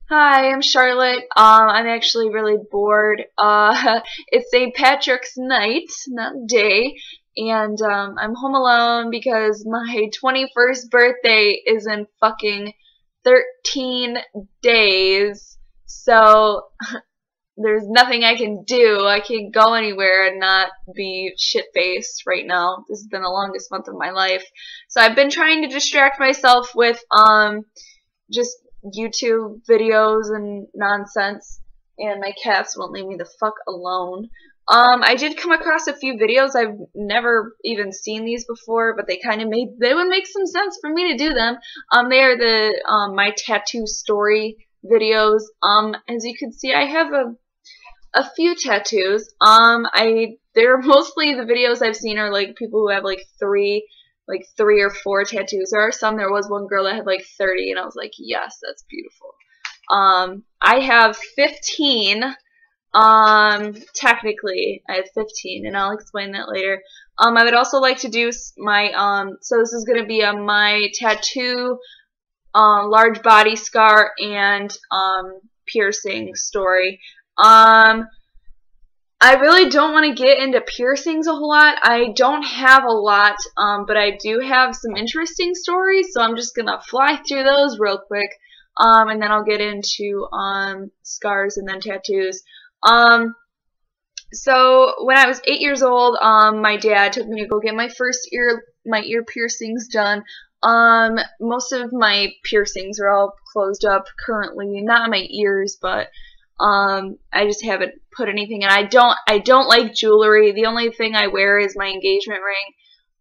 Hi, I'm Charlotte. I'm actually really bored. It's St. Patrick's night, not day, and I'm home alone because my 21st birthday is in fucking 13 days. So there's nothing I can do. I can't go anywhere and not be shit-faced right now. This has been the longest month of my life. So I've been trying to distract myself with just YouTube videos and nonsense, and my cats won't leave me the fuck alone. I did come across a few videos. I've never even seen these before, but they would make some sense for me to do them. They are the my tattoo story videos. As you can see, I have a few tattoos. They're mostly the videos I've seen are like people who have like three or four tattoos. There was one girl that had like 30, and I was like, yes, that's beautiful. I have 15. Technically, I have 15, and I'll explain that later. I would also like to do so this is going to be my tattoo, large body scar, and, piercing story. I really don't want to get into piercings a whole lot. I don't have a lot, but I do have some interesting stories, so I'm just going to fly through those real quick, and then I'll get into scars and then tattoos. So when I was 8 years old, my dad took me to go get my ear piercings done. Most of my piercings are all closed up currently, not in my ears, but I just haven't put anything in. I don't like jewelry. The only thing I wear is my engagement ring.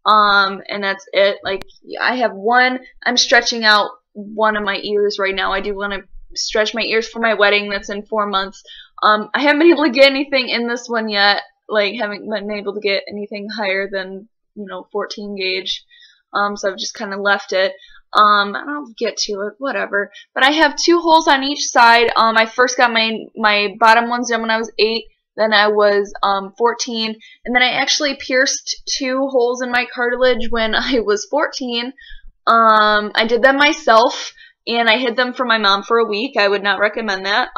And that's it. Like, I have one. I'm stretching out one of my ears right now. I do want to stretch my ears for my wedding that's in 4 months. I haven't been able to get anything in this one yet. Like, haven't been able to get anything higher than, 14 gauge. So I've just kind of left it. I'll get to it, whatever. But I have 2 holes on each side. I first got my bottom ones done when I was 8. Then I was 14, and then I actually pierced 2 holes in my cartilage when I was 14. I did them myself, and I hid them from my mom for a week. I would not recommend that.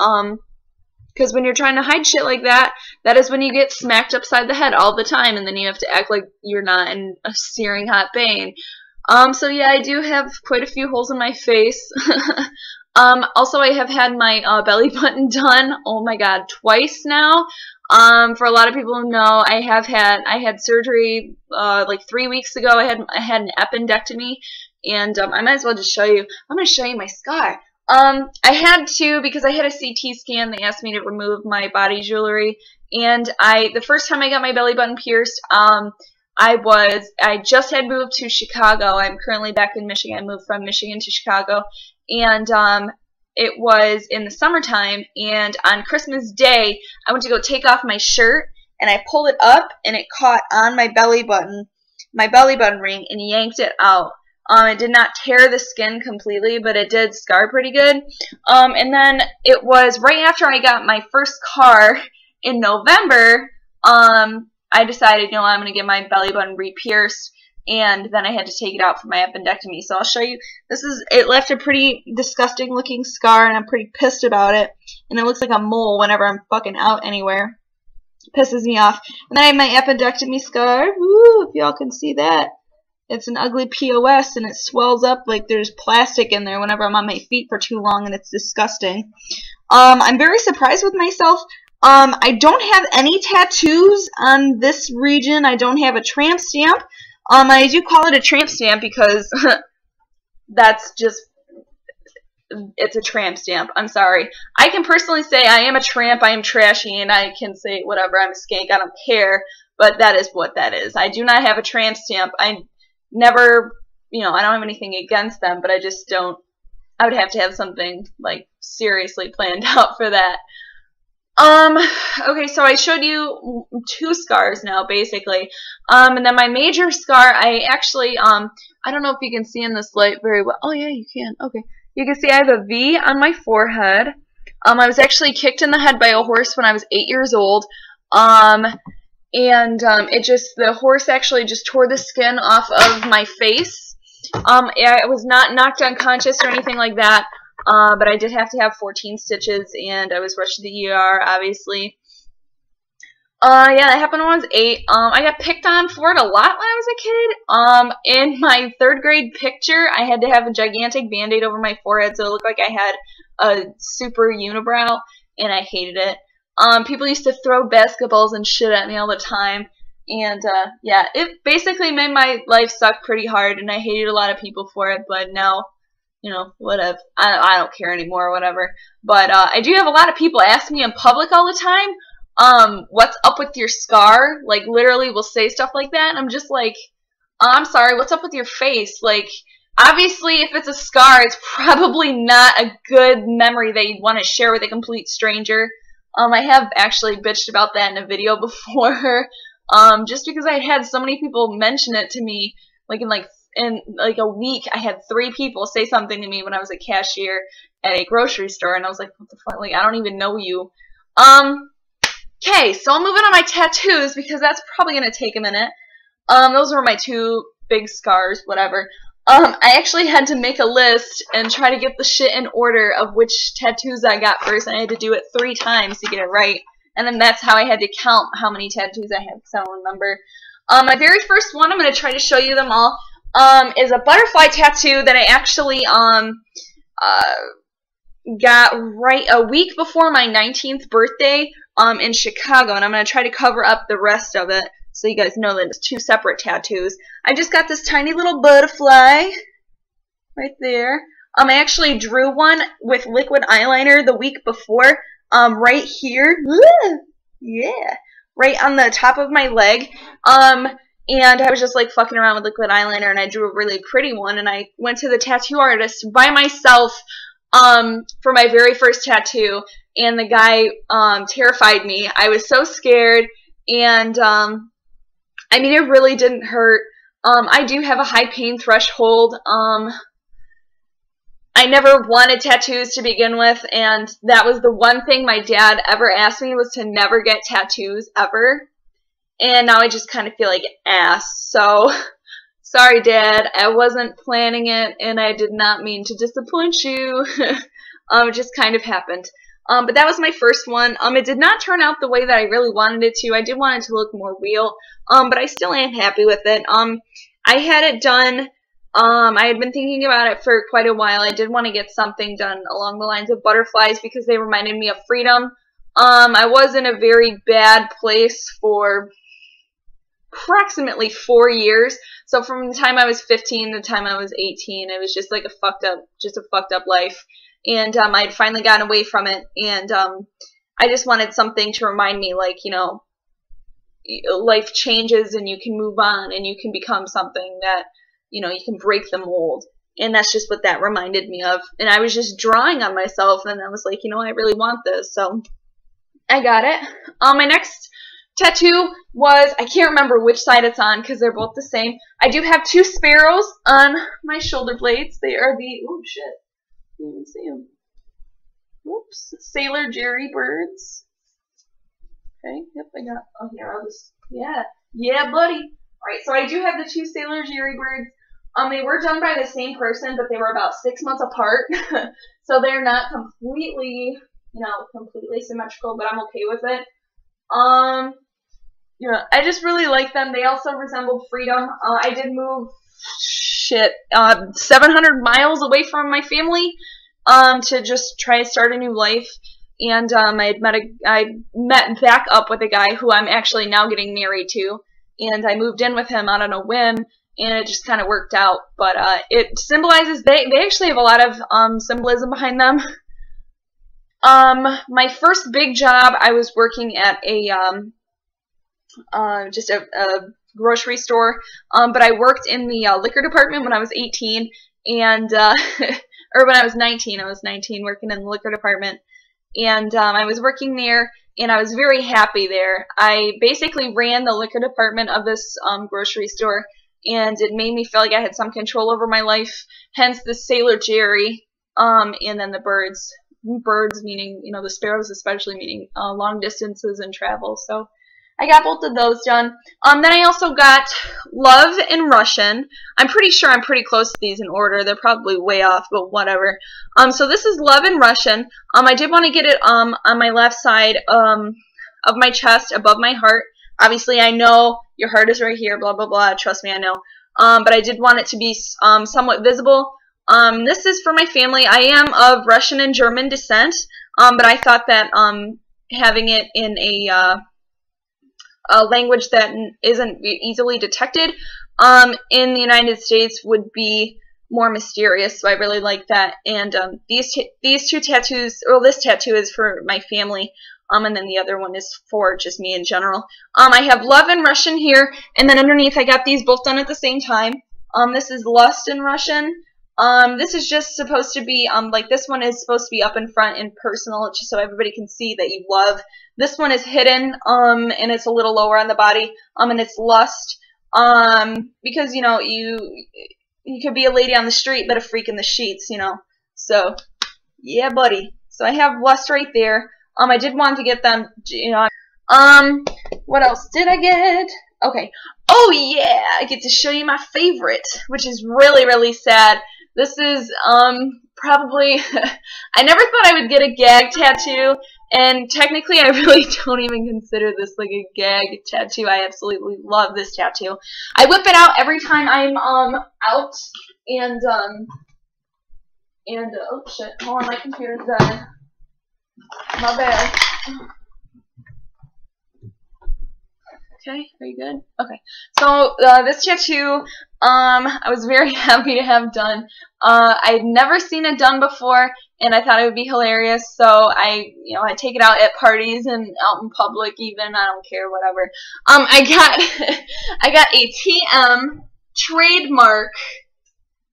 Because when you're trying to hide shit like that, that is when you get smacked upside the head all the time, and then you have to act like you're not in a searing hot pain. So yeah, I do have quite a few holes in my face. Also, I have had my belly button done, oh my god, twice now. For a lot of people who know, I had surgery like 3 weeks ago. I had an appendectomy, and I might as well just show you. I'm going to show you my scar. I had to, because I had a CT scan. They asked me to remove my body jewelry, and the first time I got my belly button pierced, I just had moved to Chicago. I'm currently back in Michigan. I moved from Michigan to Chicago, and it was in the summertime, and on Christmas Day, I went to go take off my shirt, and I pulled it up, and it caught on my belly button ring, and yanked it out. It did not tear the skin completely, but it did scar pretty good. And then it was right after I got my first car in November, I decided, I'm going to get my belly button re-pierced, and then I had to take it out for my appendectomy. So I'll show you. It left a pretty disgusting looking scar, and I'm pretty pissed about it. And it looks like a mole whenever I'm fucking out anywhere. It pisses me off. And then I have my appendectomy scar. Woo, if y'all can see that. It's an ugly POS, and it swells up like there's plastic in there whenever I'm on my feet for too long, and it's disgusting. I'm very surprised with myself. I don't have any tattoos on this region. I don't have a tramp stamp. I do call it a tramp stamp because that's just, it's a tramp stamp. I'm sorry. I can personally say I am a tramp, I am trashy, and I can say whatever, I'm a skank, I don't care, but that is what that is. I do not have a tramp stamp. I never, I don't have anything against them, but I just don't, I would have to have something, like, seriously planned out for that. Okay, so I showed you 2 scars now, basically. And then my major scar, I actually, I don't know if you can see in this light very well. Oh, yeah, you can. Okay. You can see I have a V on my forehead. I was actually kicked in the head by a horse when I was 8 years old. The horse actually just tore the skin off of my face. I was not knocked unconscious or anything like that. but I did have to have 14 stitches, and I was rushed to the ER, obviously. Yeah, that happened when I was 8. I got picked on for it a lot when I was a kid. In my 3rd grade picture, I had to have a gigantic band-aid over my forehead, so it looked like I had a super unibrow, and I hated it. People used to throw basketballs and shit at me all the time, and, yeah, it basically made my life suck pretty hard, and I hated a lot of people for it, but now, you know, whatever. I don't care anymore or whatever. But, I do have a lot of people ask me in public all the time, what's up with your scar? Like, literally will say stuff like that, and I'm just like, I'm sorry, what's up with your face? Like, obviously, if it's a scar, it's probably not a good memory that you'd want to share with a complete stranger. I have actually bitched about that in a video before, just because I had so many people mention it to me, like, in a week, I had 3 people say something to me when I was a cashier at a grocery store, and I was like, what the fuck, like, I don't even know you. Okay, so I'm moving on my tattoos because that's probably going to take a minute. Those were my 2 big scars, whatever. I actually had to make a list and try to get the shit in order of which tattoos I got first, and I had to do it 3 times to get it right. And then that's how I had to count how many tattoos I had, because I don't remember. My very first one, I'm going to try to show you them all, is a butterfly tattoo that I actually, got right a week before my 19th birthday in Chicago, and I'm going to try to cover up the rest of it so you guys know that it's 2 separate tattoos. I just got this tiny little butterfly right there. I actually drew one with liquid eyeliner the week before, right here. Yeah, right on the top of my leg. And I was just like fucking around with liquid eyeliner, and I drew a really pretty one, and I went to the tattoo artist by myself for my very first tattoo, and the guy terrified me. I was so scared, and I mean, it really didn't hurt. I do have a high pain threshold. I never wanted tattoos to begin with, and that was the one thing my dad ever asked me, was to never get tattoos ever. And now I just kind of feel like an ass. So, sorry, Dad. I wasn't planning it, and I did not mean to disappoint you. It just kind of happened. But that was my first one. It did not turn out the way that I really wanted it to. I did want it to look more real, but I still am happy with it. I had it done. I had been thinking about it for quite a while. I did want to get something done along the lines of butterflies because they reminded me of freedom. I was in a very bad place for approximately 4 years. So from the time I was 15 to the time I was 18, it was just like a fucked up life. And I had finally gotten away from it, and I just wanted something to remind me, like, you know, life changes and you can move on and you can become something that, you know, you can break the mold. And that's just what that reminded me of. And I was just drawing on myself, and I was like, you know, I really want this, so I got it. My next tattoo was, I can't remember which side it's on because they're both the same. I do have 2 sparrows on my shoulder blades. They are the, oh shit, you can see them. Whoops, Sailor Jerry birds. Okay, yep, I got, oh here, I'll just, yeah, buddy. Alright, so I do have the 2 Sailor Jerry birds. They were done by the same person, but they were about 6 months apart. So they're not completely, you know, completely symmetrical, but I'm okay with it. Yeah, I just really like them. They also resembled freedom. I did move, 700 miles away from my family, to just try to start a new life. And, I met back up with a guy who I'm actually now getting married to. And I moved in with him out on a whim, and it just kind of worked out. But, it symbolizes, they actually have a lot of, symbolism behind them. My first big job, I was working at a, just a grocery store, but I worked in the liquor department when I was 18, and, or when I was 19, working in the liquor department, and, I was working there, and I was very happy there. I basically ran the liquor department of this, grocery store, and it made me feel like I had some control over my life, hence the Sailor Jerry, and then the birds. Birds meaning, you know, the sparrows especially meaning long distances and travel. So I got both of those done. Then I also got Love in Russian. I'm pretty sure I'm pretty close to these in order. They're probably way off, but whatever. So this is Love in Russian. I did want to get it on my left side of my chest, above my heart. Obviously, I know your heart is right here, blah, blah, blah. Trust me, I know. But I did want it to be somewhat visible. This is for my family. I am of Russian and German descent, but I thought that having it in a language that isn't easily detected in the United States would be more mysterious, so I really like that. And these two tattoos, or this tattoo is for my family, and then the other one is for just me in general. I have Love in Russian here, and then underneath I got these both done at the same time. This is Lust in Russian. This is just supposed to be, like this one is supposed to be up in front and personal, just so everybody can see that you love. This one is hidden, and it's a little lower on the body, and it's Lust, because, you know, you could be a lady on the street, but a freak in the sheets, you know. So, yeah, buddy. So I have Lust right there. I did want to get them, you know. What else did I get? Okay. Oh, yeah, I get to show you my favorite, which is really, really sad. This is, probably, I never thought I would get a gag tattoo, and technically I really don't even consider this like a gag tattoo. I absolutely love this tattoo. I whip it out every time I'm, out, and, oh shit, hold on, my computer's done. My bad. Okay, are you good? Okay. So, this tattoo, I was very happy to have done. I'd never seen it done before, and I thought it would be hilarious, so I take it out at parties and out in public even, I don't care, whatever. I got a TM trademark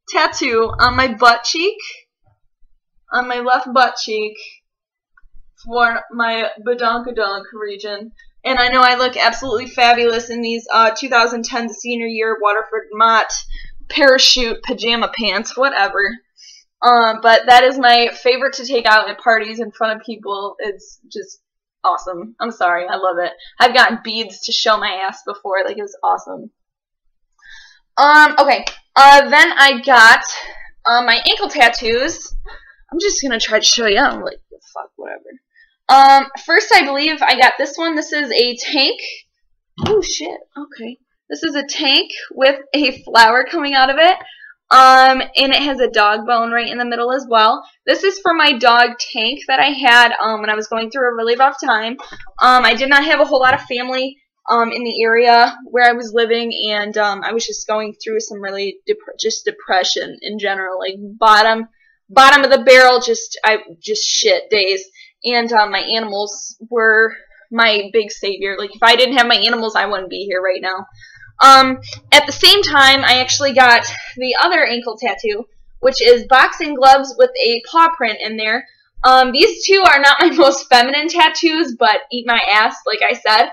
tattoo on my butt cheek, on my left butt cheek, for my badonkadonk region. And I know I look absolutely fabulous in these 2010 senior year Waterford Mott parachute pajama pants, whatever. But that is my favorite to take out at parties in front of people. It's just awesome. I'm sorry, I love it. I've gotten beads to show my ass before, like it was awesome. Okay, then I got my ankle tattoos. I'm just gonna try to show you. I'm like, fuck, whatever. First I believe I got this one. This is a tank. Oh shit, okay. This is a tank with a flower coming out of it. And it has a dog bone right in the middle as well. This is for my dog Tank that I had when I was going through a really rough time. I did not have a whole lot of family in the area where I was living, and I was just going through some really depression in general, like bottom of the barrel, just shit days. And my animals were my big savior. Like, if I didn't have my animals, I wouldn't be here right now. At the same time, I actually got the other ankle tattoo, which is boxing gloves with a paw print in there. These two are not my most feminine tattoos, but eat my ass, like I said.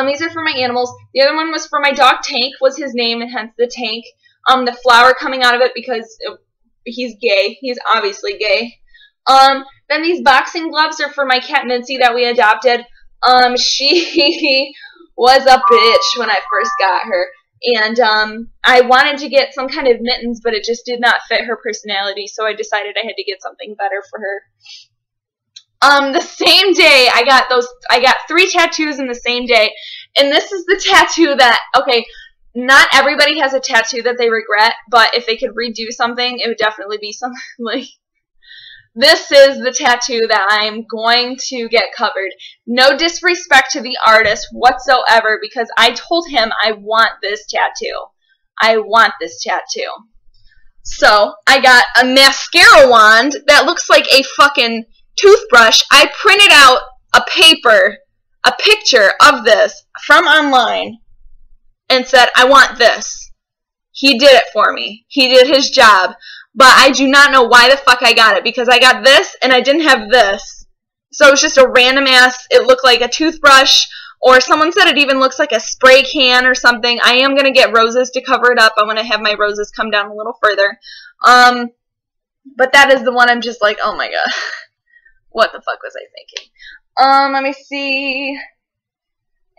These are for my animals. The other one was for my dog Tank, was his name, and hence the tank. The flower coming out of it because he's gay. He's obviously gay. Then these boxing gloves are for my cat Mincy that we adopted. She was a bitch when I first got her. And I wanted to get some kind of mittens, but it just did not fit her personality, so I decided I had to get something better for her. The same day, I got 3 tattoos in the same day. And this is the tattoo that, okay, not everybody has a tattoo that they regret, but if they could redo something, it would definitely be something like, this is the tattoo that I'm going to get covered. No disrespect to the artist whatsoever, because I told him I want this tattoo. I want this tattoo. So, I got a mascara wand that looks like a fucking toothbrush. I printed out a picture of this from online and said, I want this. He did it for me. He did his job. But I do not know why the fuck I got it, because I got this and I didn't have this. So it was just a random ass, it looked like a toothbrush, or someone said it even looks like a spray can or something. I am going to get roses to cover it up. I want to have my roses come down a little further. But that is the one I'm just like, oh my god. What the fuck was I thinking? Let me see.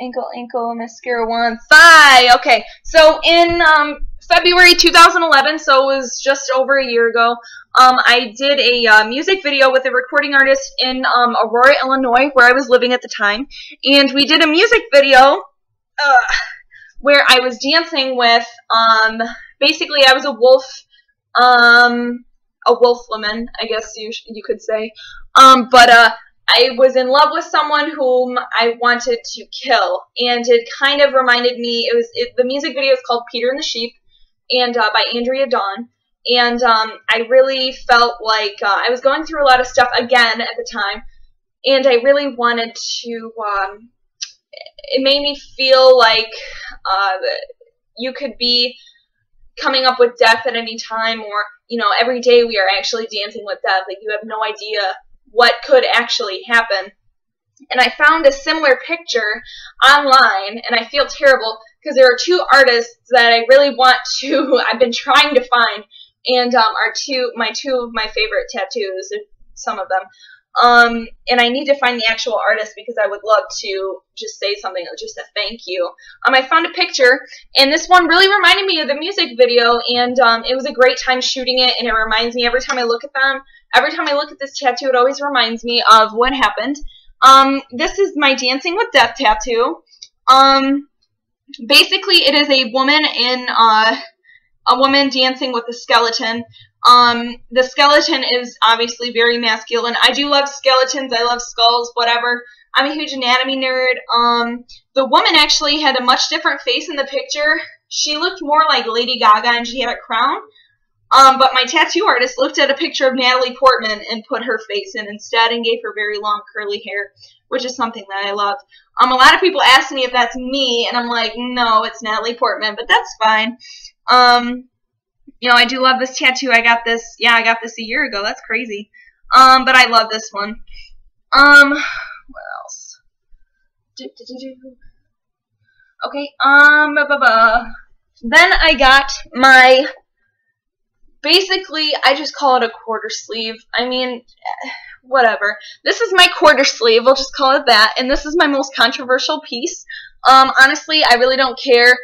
Ankle, mascara 1, thigh. Okay, so in February 2011, so it was just over a year ago, I did a music video with a recording artist in Aurora, Illinois, where I was living at the time, and we did a music video where I was dancing with, basically I was a wolf woman, I guess you could say, but I was in love with someone whom I wanted to kill, and it kind of reminded me, the music video is called Peter and the Sheep, and by Andrea Dawn, and I really felt like I was going through a lot of stuff again at the time, and I really wanted to, it made me feel like you could be coming up with death at any time, or, you know, every day we are actually dancing with death, like you have no idea what could actually happen. And I found a similar picture online, and I feel terrible because there are two artists that I really want to, I've been trying to find, and are two of my favorite tattoos, some of them. And I need to find the actual artist because I would love to just say something, just a thank you. I found a picture, and this one really reminded me of the music video, and it was a great time shooting it, and it reminds me every time I look at them, every time I look at this tattoo, it always reminds me of what happened. This is my Dancing with Death tattoo. Basically, it is a woman a woman dancing with a skeleton. The skeleton is obviously very masculine. I do love skeletons. I love skulls, whatever. I'm a huge anatomy nerd. The woman actually had a much different face in the picture. She looked more like Lady Gaga, and she had a crown. But my tattoo artist looked at a picture of Natalie Portman and put her face in instead and gave her very long curly hair, which is something that I love. A lot of people ask me if that's me, and I'm like, no, it's Natalie Portman, but that's fine. You know, I do love this tattoo. I got this a year ago. That's crazy. But I love this one. What else? Okay, Then I got my, basically, I just call it a quarter sleeve. I mean, whatever. This is my quarter sleeve. We'll just call it that. And this is my most controversial piece. Honestly, I really don't care.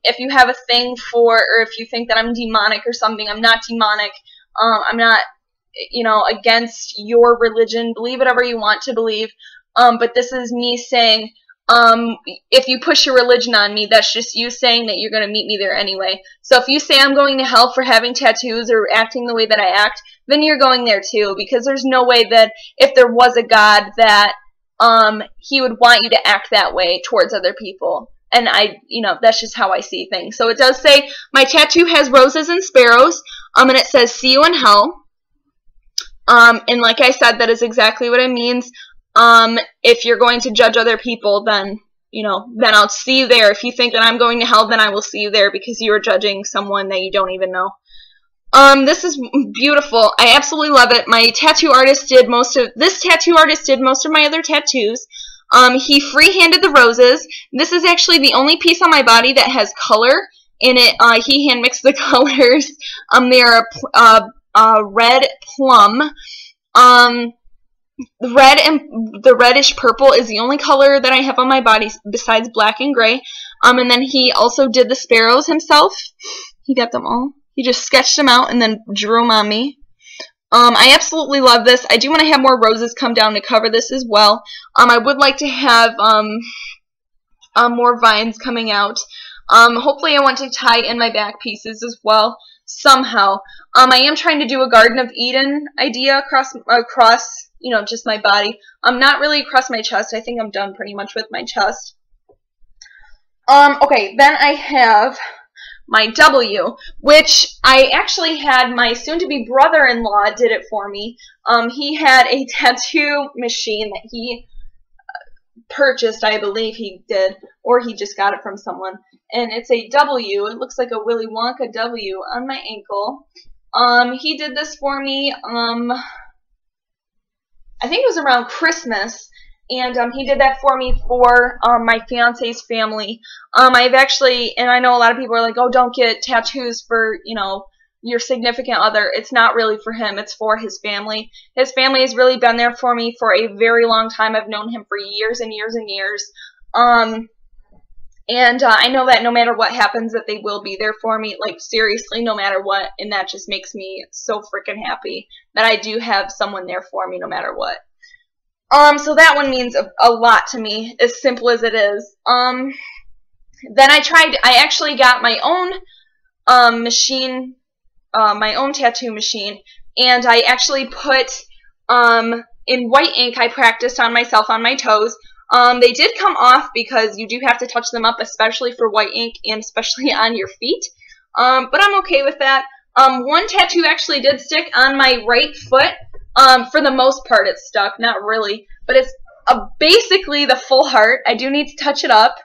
If you have a thing for, or if you think that I'm demonic or something, I'm not demonic. I'm not, you know, against your religion. Believe whatever you want to believe. But this is me saying, if you push your religion on me, that's just you saying that you're going to meet me there anyway. So if you say I'm going to hell for having tattoos or acting the way that I act, then you're going there too, because there's no way that if there was a God that, he would want you to act that way towards other people. And you know, that's just how I see things. So it does say, my tattoo has roses and sparrows, and it says, see you in hell. And like I said, that is exactly what it means. If you're going to judge other people, then, you know, then I'll see you there. If you think that I'm going to hell, then I will see you there because you are judging someone that you don't even know. This is beautiful. I absolutely love it. My tattoo artist did this tattoo artist did most of my other tattoos. He free-handed the roses. This is actually the only piece on my body that has color in it. He hand-mixed the colors. They are a red plum. The reddish purple is the only color that I have on my body besides black and gray. And then he also did the sparrows himself. He got them all. He just sketched them out and then drew them on me. I absolutely love this. I do want to have more roses come down to cover this as well. I would like to have more vines coming out. Hopefully I want to tie in my back pieces as well somehow. I am trying to do a Garden of Eden idea across you know, just my body. Not really across my chest. I think I'm done pretty much with my chest. Okay, then I have my W, which I actually had my soon-to-be brother-in-law did it for me. He had a tattoo machine that he purchased, I believe he did, or he just got it from someone. And it's a W. It looks like a Willy Wonka W on my ankle. He did this for me, I think it was around Christmas. And he did that for me for my fiance's family. I've actually, and I know a lot of people are like, oh, don't get tattoos for, you know, your significant other. It's not really for him. It's for his family. His family has really been there for me for a very long time. I've known him for years and years and years. And I know that no matter what happens, that they will be there for me, like, seriously, no matter what, and that just makes me so freaking happy that I do have someone there for me no matter what. So that one means a lot to me, as simple as it is. Then I actually got my own machine, my own tattoo machine, and I actually put, in white ink, I practiced on myself on my toes. They did come off because you do have to touch them up, especially for white ink and especially on your feet. But I'm okay with that. One tattoo actually did stick on my right foot. For the most part, it's stuck. Not really. But it's basically the full heart. I do need to touch it up.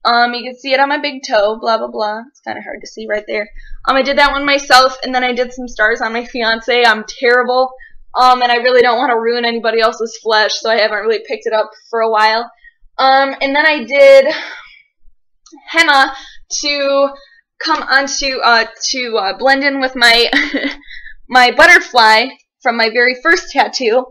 You can see it on my big toe, blah, blah, blah. It's kind of hard to see right there. I did that one myself, and then I did some stars on my fiance. I'm terrible. And I really don't want to ruin anybody else's flesh, so I haven't really picked it up for a while. And then I did henna to come onto, to blend in with my, my butterfly from my very first tattoo.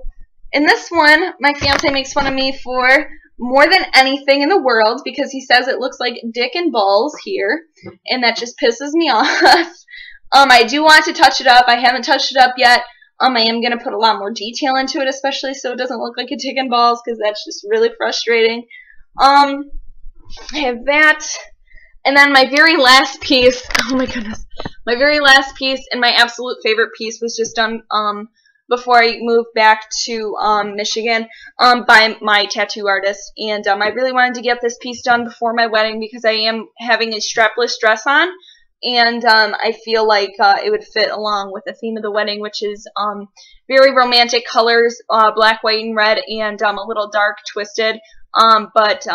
And this one, my fiance makes fun of me for more than anything in the world because he says it looks like dick and balls here, and that just pisses me off. I do want to touch it up. I haven't touched it up yet. I am going to put a lot more detail into it, especially so it doesn't look like a dick and balls, because that's just really frustrating. I have that. And then my very last piece, oh my goodness, my very last piece and my absolute favorite piece was just done before I moved back to Michigan by my tattoo artist. And I really wanted to get this piece done before my wedding because I am having a strapless dress on. And I feel like it would fit along with the theme of the wedding, which is very romantic colors, black, white, and red, and a little dark twisted, but,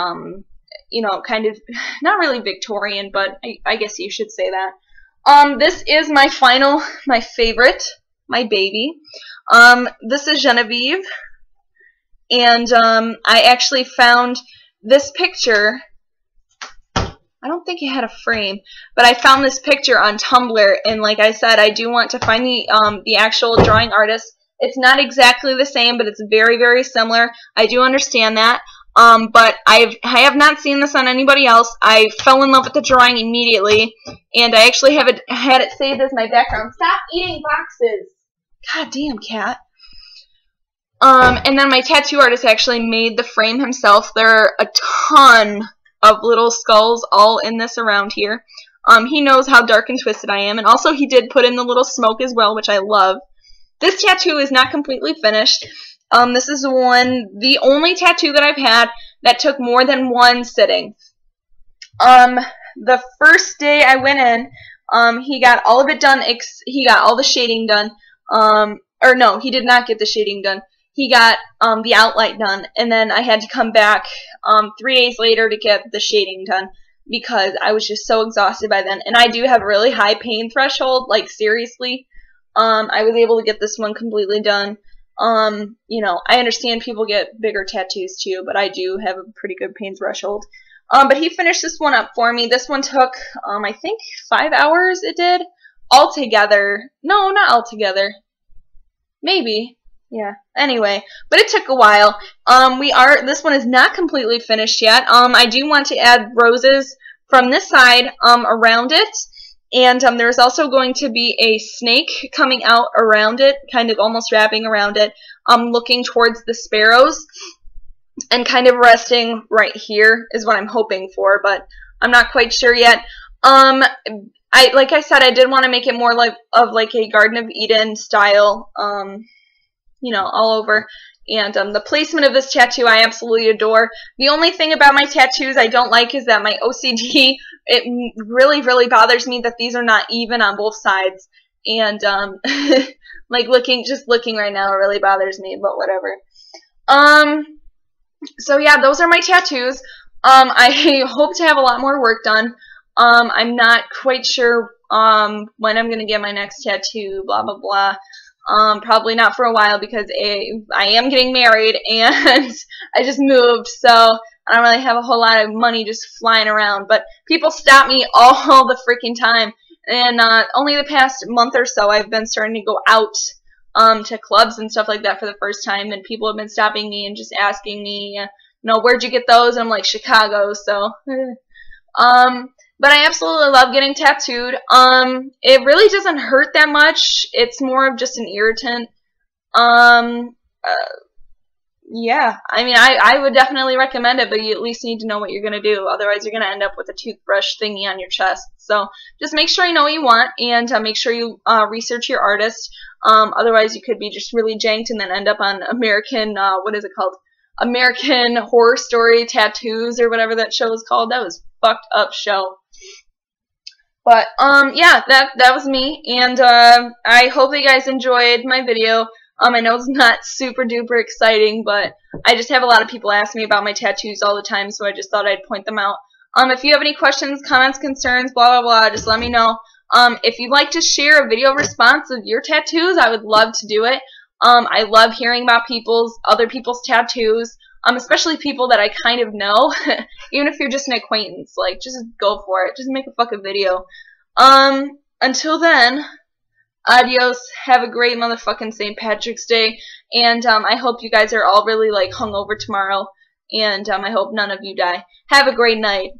you know, kind of, not really Victorian, but I guess you should say that. This is my final, my favorite, my baby. This is Genevieve, and I actually found this picture. I don't think it had a frame, but I found this picture on Tumblr, and like I said, I do want to find the actual drawing artist. It's not exactly the same, but it's very, very similar. I do understand that, but I have not seen this on anybody else. I fell in love with the drawing immediately, and I actually had it saved as my background. Stop eating boxes! God damn, cat. And then my tattoo artist actually made the frame himself. There are a ton of little skulls all in this around here. He knows how dark and twisted I am, and also he did put in the little smoke as well, which I love. This tattoo is not completely finished. This is the only tattoo that I've had that took more than one sitting. The first day I went in, he got all of it done, he got all the shading done, or no, he did not get the shading done. He got the outline done, and then I had to come back 3 days later to get the shading done because I was just so exhausted by then. And I do have a really high pain threshold, like seriously. I was able to get this one completely done. You know, I understand people get bigger tattoos too, but I do have a pretty good pain threshold. But he finished this one up for me. This one took, I think 5 hours it did altogether. No, not altogether. Maybe. Yeah, anyway, but it took a while. This one is not completely finished yet. I do want to add roses from this side, around it, and, there's also going to be a snake coming out around it, kind of almost wrapping around it, looking towards the sparrows, and kind of resting right here is what I'm hoping for, but I'm not quite sure yet. Like I said, I did want to make it more like a Garden of Eden style, you know, all over. And the placement of this tattoo I absolutely adore. The only thing about my tattoos I don't like is that my OCD, it really, really bothers me that these are not even on both sides. And, like just looking right now, it really bothers me, but whatever. So yeah, those are my tattoos. I hope to have a lot more work done. I'm not quite sure, when I'm gonna get my next tattoo, blah, blah, blah. Probably not for a while because I am getting married and I just moved, so I don't really have a whole lot of money just flying around. But people stop me all the freaking time, and only the past month or so I've been starting to go out to clubs and stuff like that for the first time, and people have been stopping me and just asking me where'd you get those? And I'm like, Chicago. So, but I absolutely love getting tattooed. It really doesn't hurt that much. It's more of just an irritant. Yeah, I mean, I would definitely recommend it, but you at least need to know what you're going to do. Otherwise, you're going to end up with a toothbrush thingy on your chest. So just make sure you know what you want, and make sure you research your artist. Otherwise, you could be just really janked and then end up on American, what is it called? American Horror Story Tattoos or whatever that show is called. That was a fucked up show. But, yeah, that was me, and I hope that you guys enjoyed my video. I know it's not super duper exciting, but I just have a lot of people ask me about my tattoos all the time, so I just thought I'd point them out. If you have any questions, comments, concerns, blah, blah, blah, just let me know. If you'd like to share a video response of your tattoos, I would love to do it. I love hearing about other people's tattoos, especially people that I kind of know. Even if you're just an acquaintance, like, just go for it. Just make a fucking video. Until then, adios, have a great motherfucking St. Patrick's Day, and I hope you guys are all really, like, hungover tomorrow, and I hope none of you die. Have a great night.